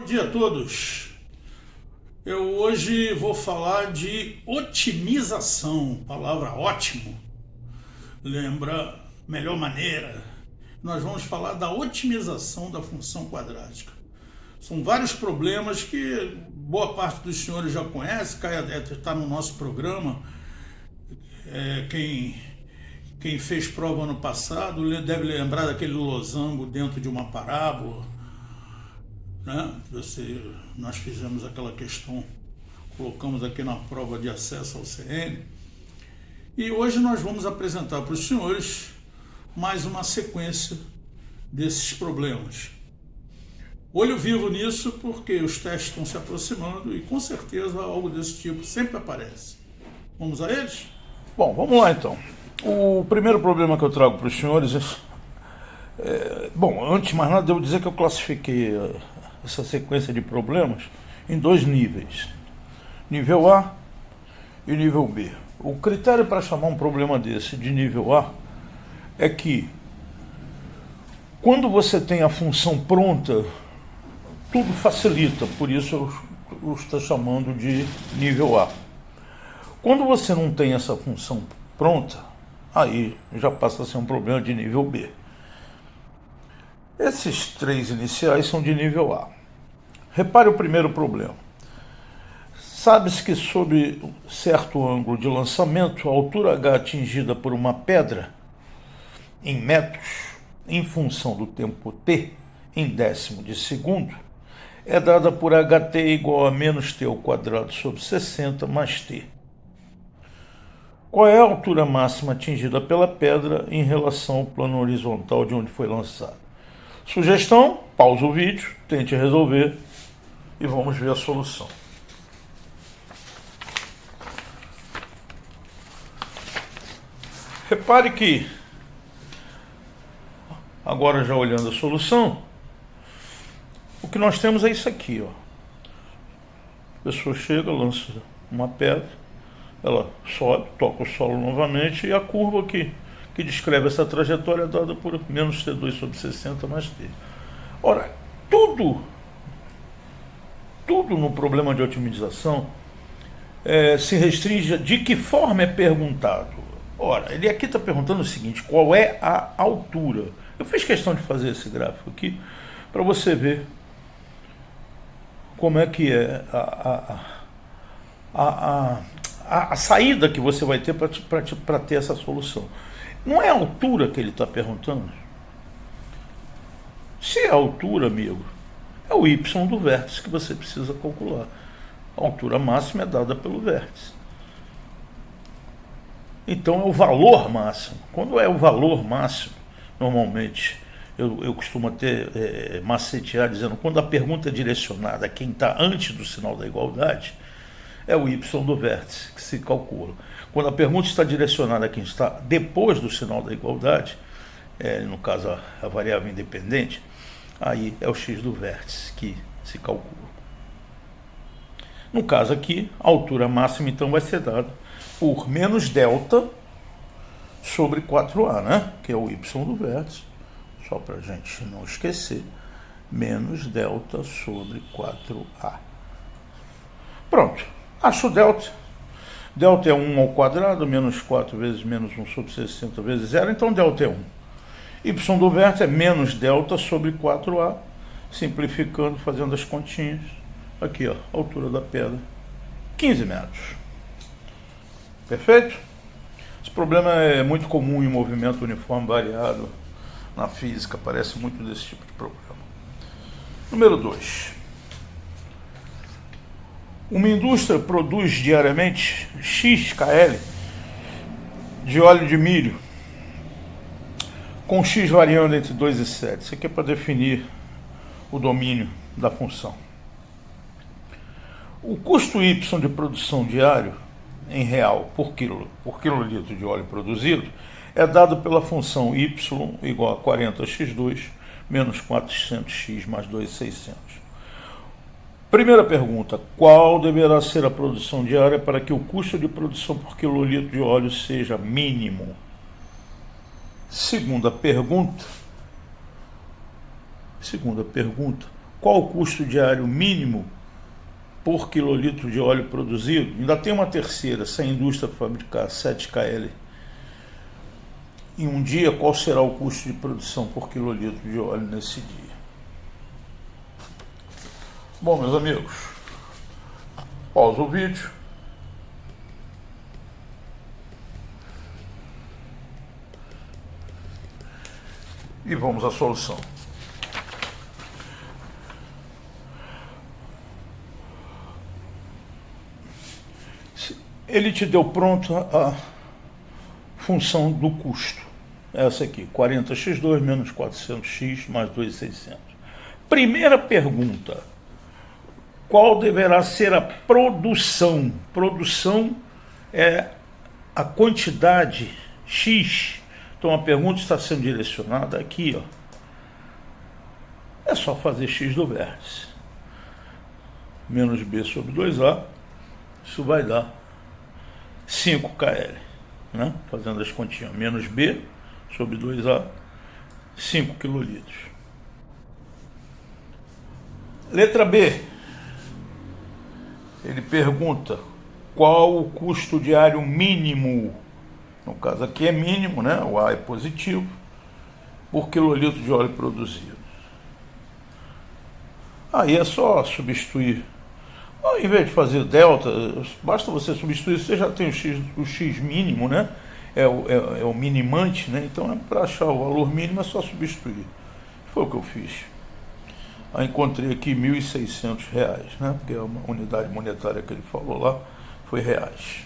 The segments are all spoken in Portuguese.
Bom dia a todos. Eu hoje vou falar de otimização, palavra ótimo, lembra melhor maneira. Nós vamos falar da otimização da função quadrática. São vários problemas que boa parte dos senhores já conhece, está no nosso programa. Quem fez prova ano passado deve lembrar daquele losango dentro de uma parábola, né? Nós fizemos aquela questão, colocamos aqui na prova de acesso ao CN, e hoje nós vamos apresentar para os senhores mais uma sequência desses problemas. Olho vivo nisso, porque os testes estão se aproximando e com certeza algo desse tipo sempre aparece. Vamos a eles? Bom, vamos lá então. O primeiro problema que eu trago para os senhores bom, antes de mais nada, devo dizer que eu classifiquei essa sequência de problemas em dois níveis, nível A e nível B. O critério para chamar um problema desse de nível A é que quando você tem a função pronta, tudo facilita, por isso eu estou chamando de nível A. Quando você não tem essa função pronta, aí já passa a ser um problema de nível B. Esses três iniciais são de nível A. Repare o primeiro problema. Sabe-se que sob certo ângulo de lançamento, a altura H atingida por uma pedra em metros, em função do tempo t, em décimo de segundo, é dada por ht igual a menos t ao quadrado sobre 60 mais t. Qual é a altura máxima atingida pela pedra em relação ao plano horizontal de onde foi lançado? Sugestão, pausa o vídeo, tente resolver e vamos ver a solução. Repare que, agora já olhando a solução, o que nós temos é isso aqui, ó. A pessoa chega, lança uma pedra, ela sobe, toca o solo novamente e a curva que descreve essa trajetória é dada por menos t2 sobre 60 mais t. Ora, tudo no problema de otimização se restringe a de que forma é perguntado. Ora, ele aqui está perguntando o seguinte: qual é a altura? Eu fiz questão de fazer esse gráfico aqui para você ver como é que é a saída que você vai ter para ter essa solução. Não é a altura que ele está perguntando. Se é a altura, amigo, é o y do vértice que você precisa calcular. A altura máxima é dada pelo vértice. Então é o valor máximo. Quando é o valor máximo, normalmente, eu costumo até macetear dizendo, quando a pergunta é direcionada a quem está antes do sinal da igualdade, é o y do vértice que se calcula. Quando a pergunta está direcionada a quem está depois do sinal da igualdade, no caso a variável independente, aí é o x do vértice que se calcula. No caso aqui, a altura máxima então vai ser dada por menos delta sobre 4a, né? Que é o y do vértice, só para a gente não esquecer, menos delta sobre 4a. Pronto, acho o delta. Delta é 1 ao quadrado, menos 4 vezes menos 1 sobre 60 vezes 0, então delta é 1. Y do vértice é menos delta sobre 4a, simplificando, fazendo as continhas. Aqui, ó, altura da pedra, 15 metros. Perfeito? Esse problema é muito comum em movimento uniforme variado na física, aparece muito desse tipo de problema. Número 2. Uma indústria produz diariamente X kl de óleo de milho, com X variando entre 2 e 7. Isso aqui é para definir o domínio da função. O custo Y de produção diário, em real, por quilolitro de óleo produzido, é dado pela função Y igual a 40x2 menos 400x mais 2.600. Primeira pergunta: qual deverá ser a produção diária para que o custo de produção por quilolitro de óleo seja mínimo? Segunda pergunta: qual o custo diário mínimo por quilolitro de óleo produzido? Ainda tem uma terceira, se a indústria fabricar 7 kl em um dia, qual será o custo de produção por quilolitro de óleo nesse dia? Bom, meus amigos, pausa o vídeo. E vamos à solução. Ele te deu pronto a função do custo. Essa aqui, 40x2 menos 400x mais 2.600. Primeira pergunta. Qual deverá ser a produção? Produção é a quantidade x. Então a pergunta está sendo direcionada aqui, ó. É só fazer x do vértice. Menos b sobre 2a. Isso vai dar 5 kl, né? Fazendo as continhas. Menos b sobre 2a, 5 quilolitros. Letra B. Ele pergunta qual o custo diário mínimo. No caso aqui é mínimo, né? O A é positivo, por quilolitro de óleo produzido. Aí é só substituir. Ao invés de fazer delta, basta você substituir, você já tem o x mínimo, né? É o minimante, né? Então, para achar o valor mínimo é só substituir. Foi o que eu fiz. Aí encontrei aqui R$ 1.600, né? Porque a unidade monetária que ele falou lá foi reais.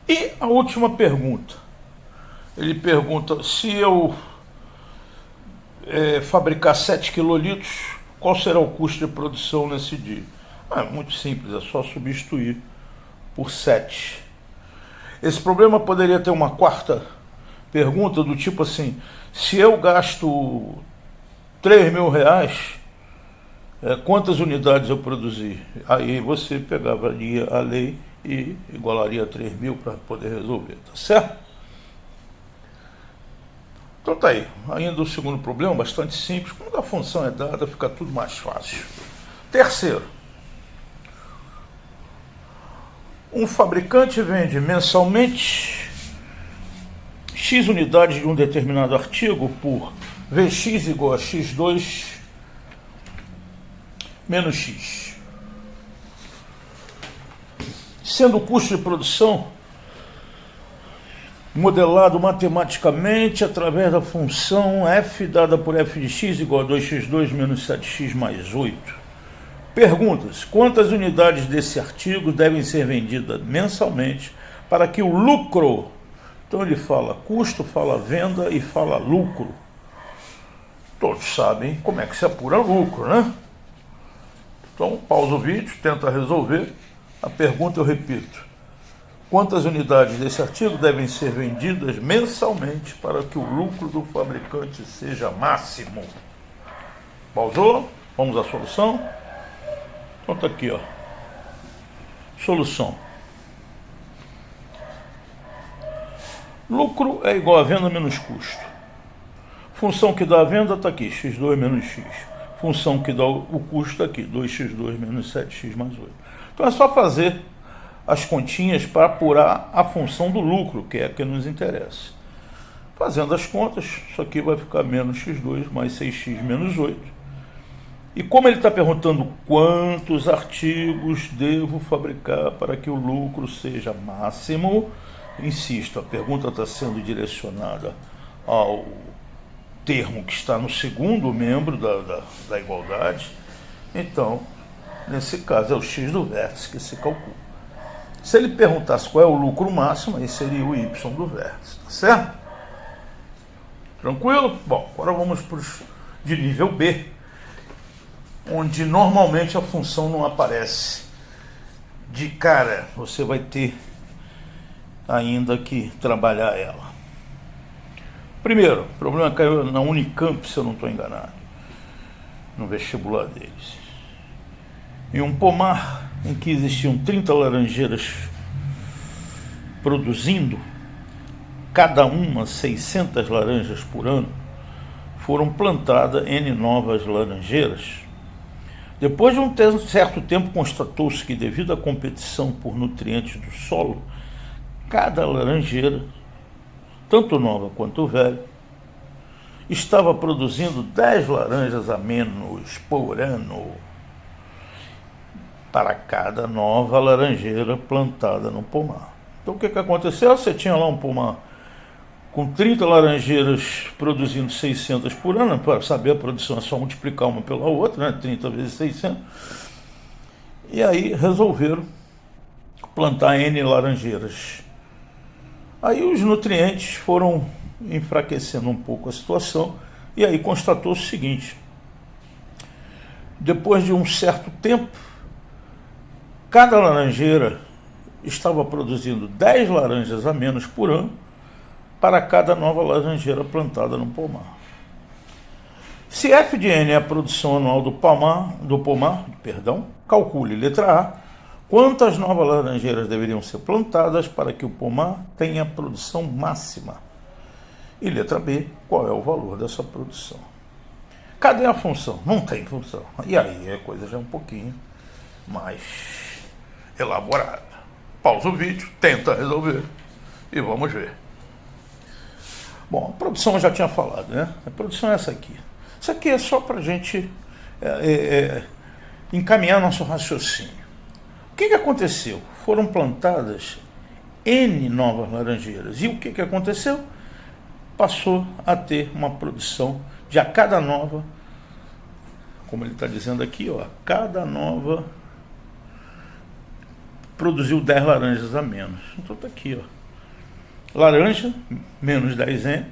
E a última pergunta. Ele pergunta, se eu fabricar 7 quilolitros, qual será o custo de produção nesse dia? Muito simples, é só substituir por 7. Esse problema poderia ter uma quarta pergunta do tipo assim, se eu gasto R$3.000, quantas unidades eu produzi? Aí você pegaria a lei e igualaria a 3.000 para poder resolver, tá certo? Então tá aí, ainda o segundo problema, bastante simples, quando a função é dada fica tudo mais fácil. Terceiro, um fabricante vende mensalmente X unidades de um determinado artigo por Vx igual a X2 menos X. Sendo o custo de produção modelado matematicamente através da função f dada por f de x igual a 2x2 menos 7x mais 8. Perguntas: quantas unidades desse artigo devem ser vendidas mensalmente para que o lucro... Então ele fala custo, fala venda e fala lucro. Todos sabem como é que se apura lucro, né? Então pausa o vídeo, tenta resolver. A pergunta eu repito: quantas unidades desse artigo devem ser vendidas mensalmente para que o lucro do fabricante seja máximo? Pausou? Vamos à solução? Então está aqui, ó. Solução. Lucro é igual a venda menos custo. Função que dá a venda está aqui, x2 menos x. Função que dá o custo está aqui, 2x2 menos 7x mais 8. Então é só fazer as continhas para apurar a função do lucro, que é a que nos interessa. Fazendo as contas, isso aqui vai ficar menos x2 mais 6x menos 8. E como ele está perguntando quantos artigos devo fabricar para que o lucro seja máximo, insisto, a pergunta está sendo direcionada ao termo que está no segundo membro da igualdade. Então, nesse caso, é o x do vértice que se calcula. Se ele perguntasse qual é o lucro máximo, aí seria o y do vértice, tá certo? Tranquilo? Bom, agora vamos para os de nível B, onde normalmente a função não aparece de cara, você vai ter ainda que trabalhar ela. Primeiro, o problema caiu na Unicamp, se eu não estou enganado, no vestibular deles. Em um pomar em que existiam 30 laranjeiras produzindo, cada uma 600 laranjas por ano, foram plantadas N novas laranjeiras. Depois de um certo tempo, constatou-se que, devido à competição por nutrientes do solo, cada laranjeira, tanto nova quanto velha, estava produzindo 10 laranjas a menos por ano para cada nova laranjeira plantada no pomar. Então o que aconteceu? Você tinha lá um pomar com 30 laranjeiras produzindo 600 por ano. Para saber a produção é só multiplicar uma pela outra, né? 30 vezes 600. E aí resolveram plantar N laranjeiras. Aí os nutrientes foram enfraquecendo um pouco a situação, e aí constatou o seguinte: depois de um certo tempo, cada laranjeira estava produzindo 10 laranjas a menos por ano para cada nova laranjeira plantada no pomar. Se F de N é a produção anual do pomar, calcule, letra A, quantas novas laranjeiras deveriam ser plantadas para que o pomar tenha produção máxima. E letra B, qual é o valor dessa produção. Cadê a função? Não tem função. E aí a coisa já é um pouquinho mais elaborada. Pausa o vídeo, tenta resolver e vamos ver. Bom, a produção eu já tinha falado, né? A produção é essa aqui. Isso aqui é só para a gente encaminhar nosso raciocínio. O que aconteceu? Foram plantadas N novas laranjeiras. E o que aconteceu? Passou a ter uma produção de a cada nova, como ele está dizendo aqui, ó, cada nova produziu 10 laranjas a menos. Então está aqui, ó. Laranja, menos 10N,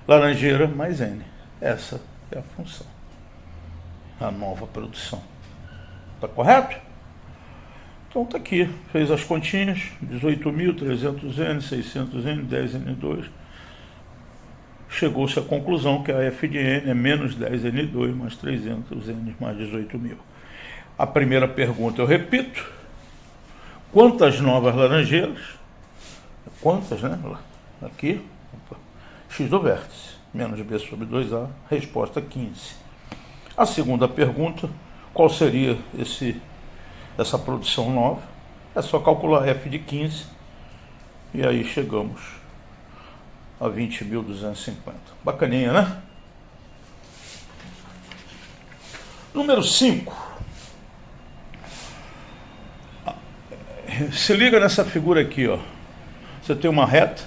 laranjeira mais N. Essa é a função. A nova produção. Está correto? Então está aqui. Fez as continhas, 18.300N, 600N, 10N2. Chegou-se à conclusão que a F de N é menos 10N2 mais 300N mais 18.000. A primeira pergunta eu repito: quantas novas laranjeiras? Quantas, né? Aqui, x do vértice, menos b sobre 2a, resposta 15. A segunda pergunta: qual seria essa produção nova? É só calcular f de 15 e aí chegamos a 20.250. Bacaninha, né? Número 5. Se liga nessa figura aqui, ó. Você tem uma reta,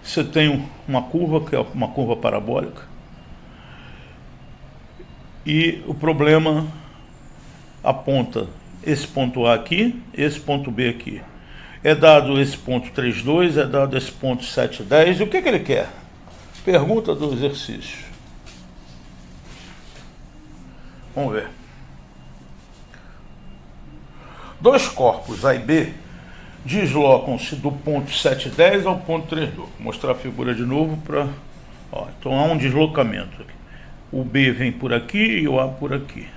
você tem uma curva, que é uma curva parabólica, e o problema aponta esse ponto A aqui, esse ponto B aqui. É dado esse ponto 3,2, é dado esse ponto 7,10. E o que ele quer? Pergunta do exercício. Vamos ver. Dois corpos, A e B, deslocam-se do ponto 7,10 ao ponto 3,2. Vou mostrar a figura de novo para... Então há um deslocamento aqui. O B vem por aqui e o A por aqui.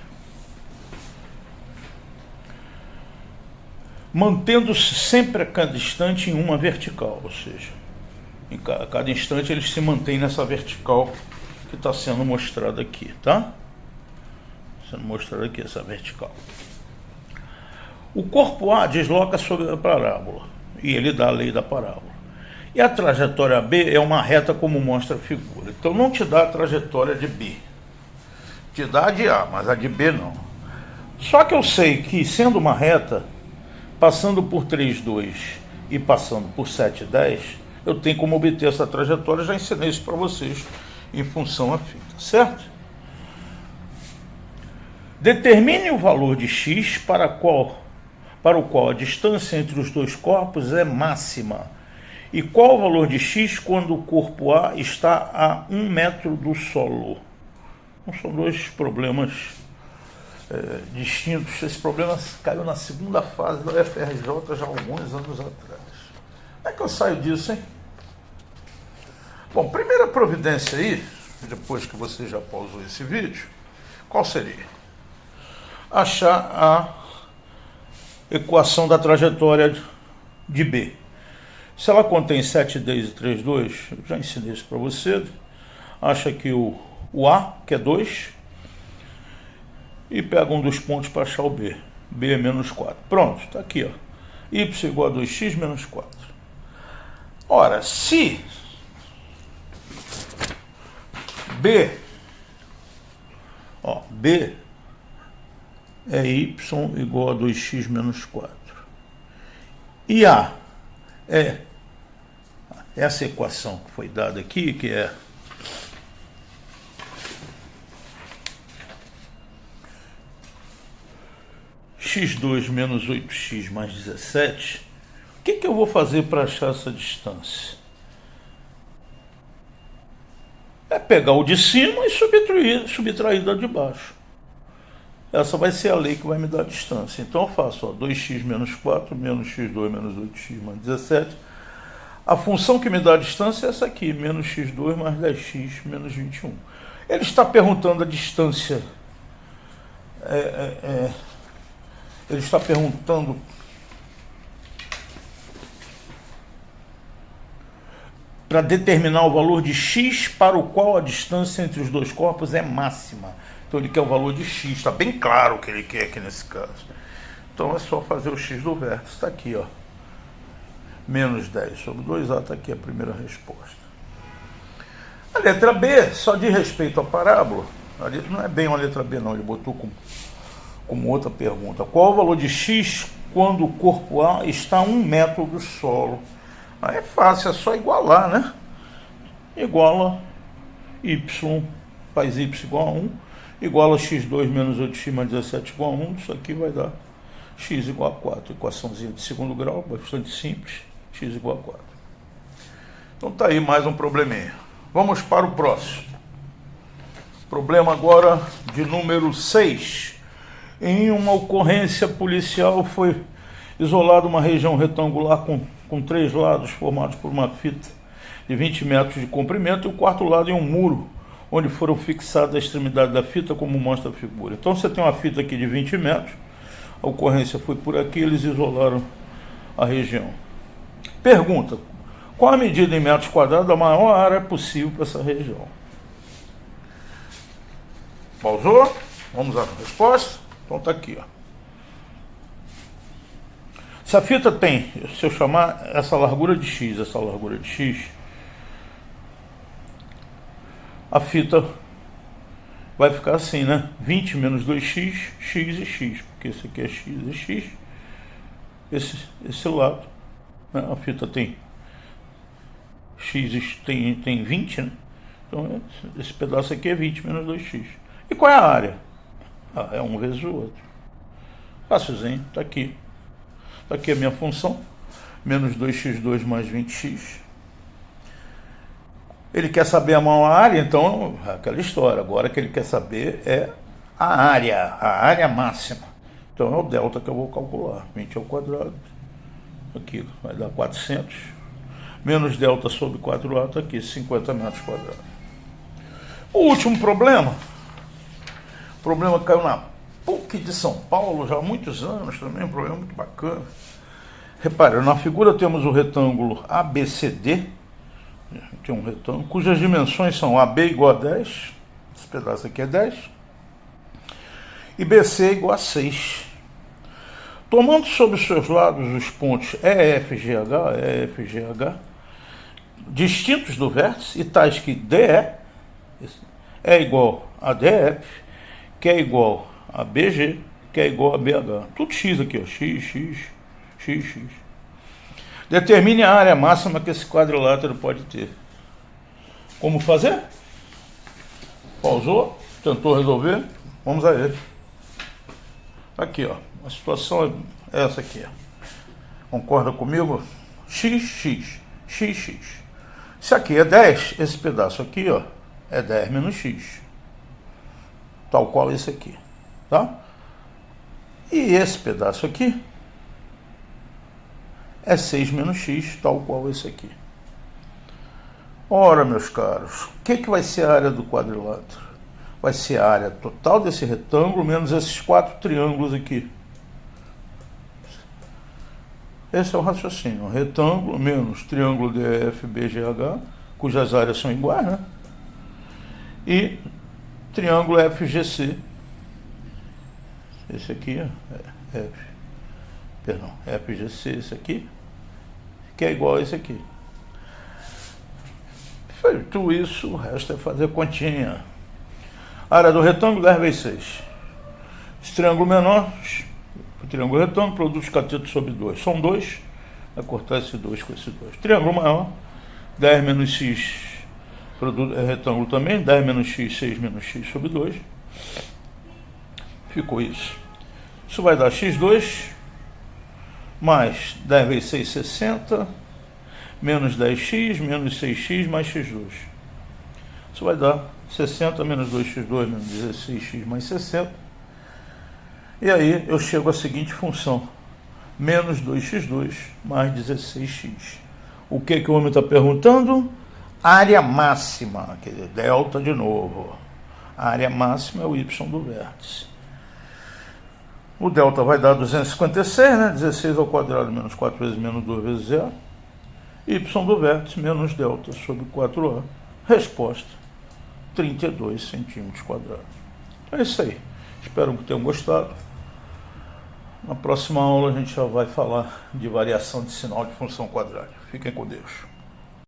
Mantendo-se sempre a cada instante em uma vertical, ou seja, a cada instante eles se mantêm nessa vertical que está sendo mostrada aqui, tá? Sendo mostrada aqui essa vertical. O corpo A desloca sobre a parábola, e ele dá a lei da parábola. E a trajetória B é uma reta como mostra a figura. Então não te dá a trajetória de B. Te dá a de A, mas a de B não. Só que eu sei que, sendo uma reta, passando por 3,2 e passando por 7,10, eu tenho como obter essa trajetória. Já ensinei isso para vocês em função afim, tá certo? Determine o valor de x para o qual a distância entre os dois corpos é máxima. E qual o valor de x quando o corpo A está a 1 metro do solo? Então, são dois problemas distintos. Esse problema caiu na segunda fase da UFRJ já há alguns anos atrás. Como é que eu saio disso, hein? Bom, primeira providência aí, depois que você já pausou esse vídeo, qual seria? Achar a equação da trajetória de B. Se ela contém 7,10 e 3,2, eu já ensinei isso para você, acha aqui o A, que é 2, e pega um dos pontos para achar o B. B é menos 4. Pronto, está aqui, ó. Y igual a 2x menos 4. Ora, se B, ó, B é y igual a 2x menos 4. E A é essa equação que foi dada aqui, que é x2 menos 8x mais 17. O que eu vou fazer para achar essa distância? É pegar o de cima e subtrair da de baixo. Essa vai ser a lei que vai me dar a distância. Então eu faço, ó, 2x menos 4 menos x2 menos 8x mais 17. A função que me dá a distância é essa aqui, menos x2 mais 10x menos 21. Ele está perguntando a distância. Ele está perguntando para determinar o valor de x para o qual a distância entre os dois corpos é máxima. Então ele quer o valor de x, está bem claro o que ele quer aqui nesse caso. Então é só fazer o x do vértice, está aqui, ó. Menos 10 sobre 2A, está aqui a primeira resposta. A letra B, só diz respeito à parábola, não é bem uma letra B não, ele botou como outra pergunta. Qual o valor de x quando o corpo A está a 1 metro do solo? Aí é fácil, é só igualar, né? Iguala y, faz y igual a 1, iguala x2 menos 8x mais 17 igual a 1, isso aqui vai dar x igual a 4. Equaçãozinha de segundo grau, bastante simples, x igual a 4. Então tá aí mais um probleminha. Vamos para o próximo. Problema agora de número 6. Em uma ocorrência policial foi isolada uma região retangular com 3 lados formados por uma fita de 20 metros de comprimento e o quarto lado em um muro, onde foram fixadas a extremidade da fita, como mostra a figura. Então você tem uma fita aqui de 20 metros, a ocorrência foi por aqui, eles isolaram a região. Pergunta: qual a medida em metros quadrados da maior área possível para essa região? Pausou? Vamos à resposta? Então está aqui, ó. Se a fita tem, se eu chamar essa largura de x, a fita vai ficar assim, né? 20 menos 2x, x e x, porque esse aqui é x e x, esse lado, né? A fita tem x, tem 20, né? Então esse pedaço aqui é 20 menos 2x. E qual é a área? É um vezes o outro. Fácilzinho, tá aqui. Tá aqui a minha função, menos 2x2 mais 20x. Ele quer saber a maior área, então aquela história. Agora que ele quer saber é a área máxima. Então é o delta que eu vou calcular. 20 ao quadrado, aqui vai dar 400, menos delta sobre 4A, está aqui, 50 metros quadrados. O último problema, o problema caiu na PUC de São Paulo já há muitos anos também, um problema muito bacana. Repare, na figura temos o retângulo ABCD, tem um retângulo cujas dimensões são AB igual a 10, esse pedaço aqui é 10, e BC igual a 6. Tomando sobre os seus lados os pontos EFGH, distintos do vértice, e tais que DE é igual a DF, que é igual a BG, que é igual a BH. Tudo X aqui, ó. X. Determine a área máxima que esse quadrilátero pode ter. Como fazer? Pausou, tentou resolver, vamos a ele. Aqui, ó. A situação é essa aqui, ó. Concorda comigo? X. Se aqui é 10, esse pedaço aqui, ó, é 10 menos x. Tal qual esse aqui, tá? E esse pedaço aqui é 6 menos x, tal qual esse aqui. Ora, meus caros, o que vai ser a área do quadrilátero? Vai ser a área total desse retângulo menos esses 4 triângulos aqui. Esse é o raciocínio. Retângulo menos triângulo DFBGH, cujas áreas são iguais, né? e triângulo FGC. Esse aqui, FGC, esse aqui, que é igual a esse aqui. Feito isso, o resto é fazer continha. Área do retângulo 10 vezes 6. Esse triângulo menor, o triângulo retângulo, produz cateto sobre 2. São 2, vai cortar esse 2 com esse 2. Triângulo maior, 10 menos x, é retângulo também, 10 menos x, 6 menos x sobre 2. Ficou isso. Isso vai dar x2, mais 10 vezes 6, 60, menos 10x, menos 6x, mais x2. Isso vai dar 60 menos 2x2, menos 16x, mais 60. E aí eu chego à seguinte função, menos 2x2, mais 16x. O que o homem está perguntando? Área máxima, quer dizer, delta de novo. A área máxima é o y do vértice. O delta vai dar 256, né? 16 ao quadrado menos 4 vezes menos 2 vezes 0. Y do vértice menos delta sobre 4A. Resposta, 32 centímetros quadrados. É isso aí. Espero que tenham gostado. Na próxima aula a gente já vai falar de variação de sinal de função quadrática. Fiquem com Deus.